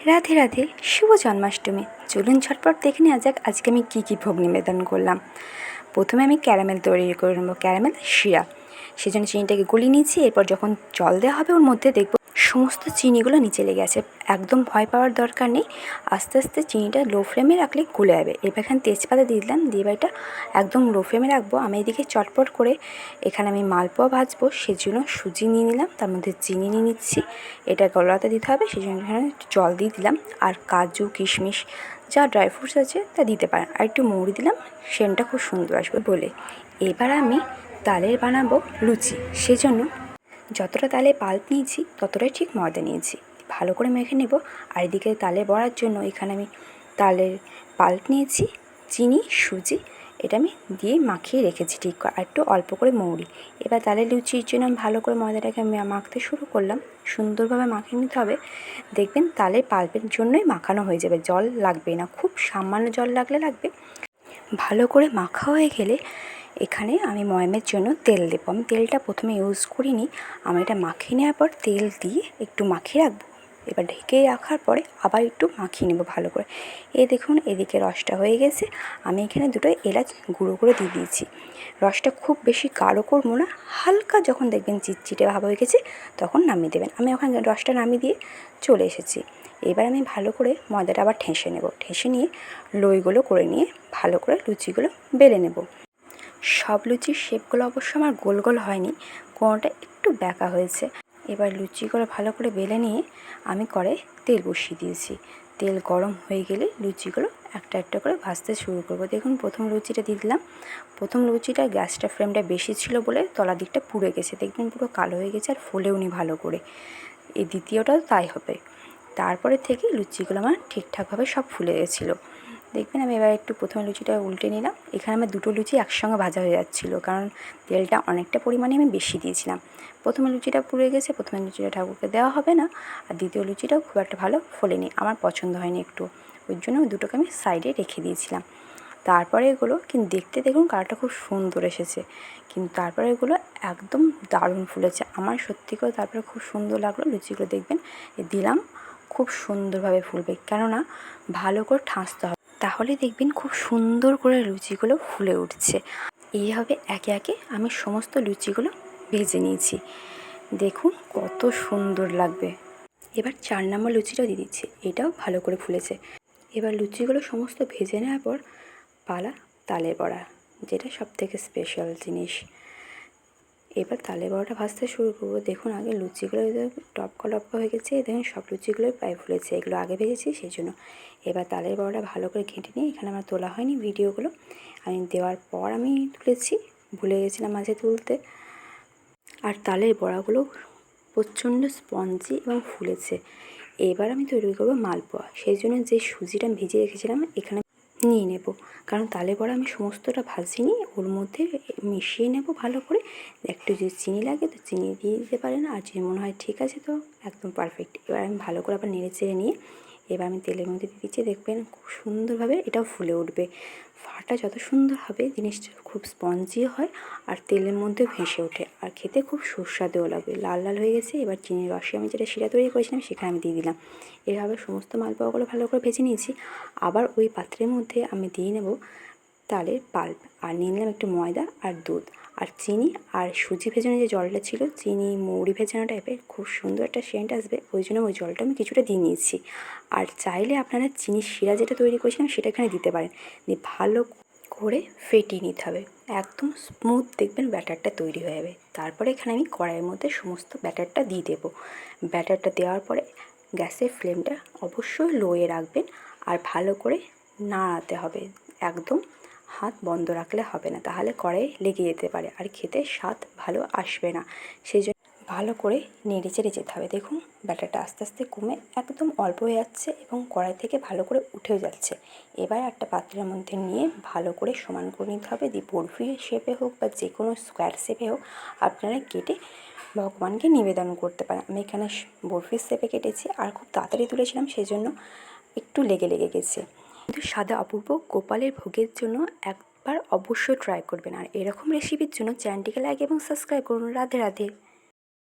রাধে রাধে, শুভ জন্মাষ্টমী। চলুন ঝটপট দেখে নেওয়া যাক আজকে আমি কী ভোগ নিবেদন করলাম। প্রথমে আমি ক্যারামেল তৈরি করে নেবো, ক্যারামেল শিরা। সেজন্য চিনিটাকে গলিয়ে নিয়েছি। এরপর যখন জল দেওয়া হবে ওর মধ্যে দেখব সমস্ত চিনিগুলো নিচে লেগে আছে। একদম ভয় পাওয়ার দরকার নেই, আস্তে আস্তে চিনিটা লো ফ্লেমে রাখলে গলে যাবে। এবার এখানে তেজপাতা দিয়ে দিলাম, দিয়ে এটা একদম লো ফ্লেমে রাখবো। আমি এদিকে চটপট করে এখানে আমি মালপোয়া ভাজবো, সেজন্য সুজি নিয়ে নিলাম, তার মধ্যে চিনি নিয়ে নিচ্ছি। এটা গলাতে দিতে হবে, সেই জন্য এখানে জল দিয়ে দিলাম। আর কাজু কিশমিশ যা ড্রাই ফ্রুটস আছে তা দিতে পারেন, আর একটু মৌরি দিলাম, সেন্টটা খুব সুন্দর আসবে বলে। এবার আমি তালের বানাবো লুচি। সেজন্য যতটা তালে পাল্প নিয়েছি ততটাই ঠিক ময়দা নিয়েছি, ভালো করে মেখে নেব। আর এদিকে তালে বড়ার জন্য এখানে আমি তালের পাল্প নিয়েছি, চিনি, সুজি, এটা আমি দিয়ে মাখিয়ে রেখেছি ঠিক, আর একটু অল্প করে মৌরি। এবার তালের লুচির জন্য আমি ভালো করে ময়দাটাকে মাখতে শুরু করলাম। সুন্দরভাবে মাখিয়ে নিতে হবে। দেখবেন তালের পাল্পের জন্যই মাখানো হয়ে যাবে, জল লাগবে না, খুব সামান্য জল লাগবে। ভালো করে মাখা হয়ে গেলে এখানে আমি ময়ামের জন্য তেল দেবো। আমি তেলটা প্রথমে ইউজ করিনি, আমি এটা মাখিয়ে নেওয়ার পর তেল দিয়ে একটু মাখিয়ে রাখবো। এবার ঢেকে রাখার পরে আবার একটু মাখিয়ে নেবো ভালো করে। এই দেখুন এদিকে রসটা হয়ে গেছে। আমি এখানে দুটো এলাচ গুঁড়ো করে দিয়ে দিয়েছি। রসটা খুব বেশি গাঢ় করবো না, হালকা যখন দেখবেন চিটচিটে ভাব হয়ে গেছে তখন নামিয়ে দেবেন। আমি ওখানে রসটা নামিয়ে দিয়ে চলে এসেছি। এবার আমি ভালো করে ময়দাটা আবার ঠেসে নেব, ঠেসে নিয়ে লইগুলো করে নিয়ে ভালো করে লুচিগুলো বেলে নেব। সব লুচির শেপগুলো অবশ্য আমার গোল গোল হয়নি, কোনোটা একটু ব্যাকা হয়েছে। এবার লুচিগুলো ভালো করে বেলে নিয়ে আমি কড়াইয়ে তেল বসিয়ে দিয়েছি। তেল গরম হয়ে গেলে লুচিগুলো একটা একটা করে ভাজতে শুরু করব। দেখুন প্রথম লুচিটা দিয়ে দিলাম। প্রথম লুচিটা গ্যাসটা ফ্লেমটা বেশি ছিল বলে তলা দিকটা পুড়ে গেছে, দেখবেন পুরো কালো হয়ে গেছে আর ফোলেওনি ভালো করে। এই দ্বিতীয়টাও তাই হবে। তারপরে থেকে লুচিগুলো আমার ঠিকঠাকভাবে সব ফুলে গেছিলো। দেখবেন আমি এবার একটু প্রথমে লুচিটা উল্টে নিলাম। এখানে আমার দুটো লুচি একসঙ্গে ভাজা হয়ে যাচ্ছিলো, কারণ তেলটা অনেকটা পরিমাণে আমি বেশি দিয়েছিলাম। প্রথমে লুচিটা পুড়ে গেছে, প্রথমে লুচিটা ঠাকুরকে দেওয়া হবে না, আর দ্বিতীয় লুচিটাও খুব একটা ভালো ফোলেনি, আমার পছন্দ হয়নি একটু, ওই জন্য ওই দুটোকে আমি সাইডে রেখে দিয়েছিলাম। তারপরে এগুলো কিন্তু দেখতে দেখুন কালারটা খুব সুন্দর এসেছে, কিন্তু তারপরে এগুলো একদম দারুণ ফুলেছে আমার, সত্যি করে তারপরে খুব সুন্দর লাগলো। লুচিগুলো দেখবেন দিলাম খুব সুন্দরভাবে ফুলবে, কেননা ভালো করে ঠাসতে হবে, তাহলে দেখবেন খুব সুন্দর করে লুচিগুলো ফুলে উঠছে। এইভাবে একে একে আমি সমস্ত লুচিগুলো ভেজে নিয়েছি, দেখুন কত সুন্দর লাগবে। এবার 4 নম্বর লুচিটাও দিয়ে দিচ্ছি, এটাও ভালো করে ফুলেছে। এবার লুচিগুলো সমস্ত ভেজে নেওয়ার পর পালা তালের বড়া, যেটা সবথেকে স্পেশাল জিনিস। এবার তালের বড়াটা ভাজতে শুরু করবো। দেখুন আগে লুচিগুলো টপকা হয়ে গেছে, দেখুন সব লুচিগুলোই প্রায় ফুলেছে, এগুলো আগে ভেজেছি সেই জন্য। এবার তালের বড়াটা ভালো করে ঘেঁটে নিয়ে, এখানে আমার তোলা হয়নি ভিডিওগুলো, আমি দেওয়ার পর আমি তুলেছি, ভুলে গেছিলাম মাঝে তুলতে। আর তালের বড়াগুলো প্রচণ্ড স্পঞ্জি এবং ফুলেছে। এবার আমি তৈরি করবো মালপোয়া, সেই জন্য যে সুজিটা আমি ভিজিয়ে রেখেছিলাম এখানে নিয়ে নেব, কারণ তালের বড়া আমি সমস্তটা ভাজিনি, ওর মধ্যে মিশিয়ে নেব ভালো করে। একটু যদি চিনি লাগে তো চিনি দিয়ে দিতে পারেন, আর যদি মনে হয় ঠিক আছে তো একদম পারফেক্ট। এবার আমি ভালো করে আবার নেড়ে চেড়ে নিয়ে এবার আমি তেলের মধ্যে দিয়ে দিচ্ছি, দেখবেন খুব সুন্দরভাবে এটাও ফুলে উঠবে। ফাটা যত সুন্দর হবে জিনিসটা খুব স্পঞ্জি হয়, আর তেলের মধ্যে ভেসে ওঠে, আর খেতে খুব সুস্বাদুও লাগবে। লাল লাল হয়ে গেছে, এবার চিনির রসে আমি যেটা শিরা তৈরি করেছিলাম সেখানে আমি দিয়ে দিলাম। এভাবে সমস্ত মালপোয়াগুলো ভালো করে ভেজে নিয়েছি। আবার ওই পাত্রের মধ্যে আমি দিয়ে নেব তালের পাল্প, আর নিয়ে নিলাম একটু ময়দা আর দুধ আর চিনি আর সুজি ভেজানো যে জলটা ছিল, চিনি মৌরি ভেজানো টাইপের, খুব সুন্দর একটা সেন্ট আসবে, ওই জন্য ওই জলটা আমি কিছুটা দিয়ে নিয়েছি। আর চাইলে আপনারা চিনির শিরা যেটা তৈরি করেছিলাম সেটা এখানে দিতে পারেন, দিয়ে ভালো করে ফেটিয়ে নিতে হবে, একদম স্মুথ দেখবেন ব্যাটারটা তৈরি হয়ে যাবে। তারপরে এখানে আমি কড়াইয়ের মধ্যে সমস্ত ব্যাটারটা দিয়ে দেবো। ব্যাটারটা দেওয়ার পরে গ্যাসের ফ্লেমটা অবশ্যই লোয়ে রাখবেন, আর ভালো করে নাড়াতে হবে, একদম হাত বন্ধ রাখলে হবে না, তাহলে কড়াইয়ে লেগে যেতে পারে আর খেতে স্বাদ ভালো আসবে না। সেই জন্য ভালো করে নেড়ে চেড়ে যেতে হবে। দেখুন ব্যাটারটা আস্তে আস্তে কমে একদম অল্প হয়ে যাচ্ছে এবং কড়াই থেকে ভালো করে উঠেও যাচ্ছে। এবার একটা পাত্রের মধ্যে নিয়ে ভালো করে সমান করে নিতে হবে, দিয়ে বরফি শেপে হোক বা যে কোনো স্কোয়ার শেপে হোক আপনারা কেটে ভগবানকে নিবেদন করতে পারেন। আমি এখানে বরফির শেপে কেটেছি, আর খুব তাড়াতাড়ি তুলেছিলাম সেই জন্য একটু লেগে গেছে। কিন্তু সাদা অপূর্ব গোপালের ভোগের জন্য একবার অবশ্যই ট্রাই করবেন, আর এরকম রেসিপির জন্য চ্যানেলটিকে লাইক এবং সাবস্ক্রাইব করুন। রাধে রাধে।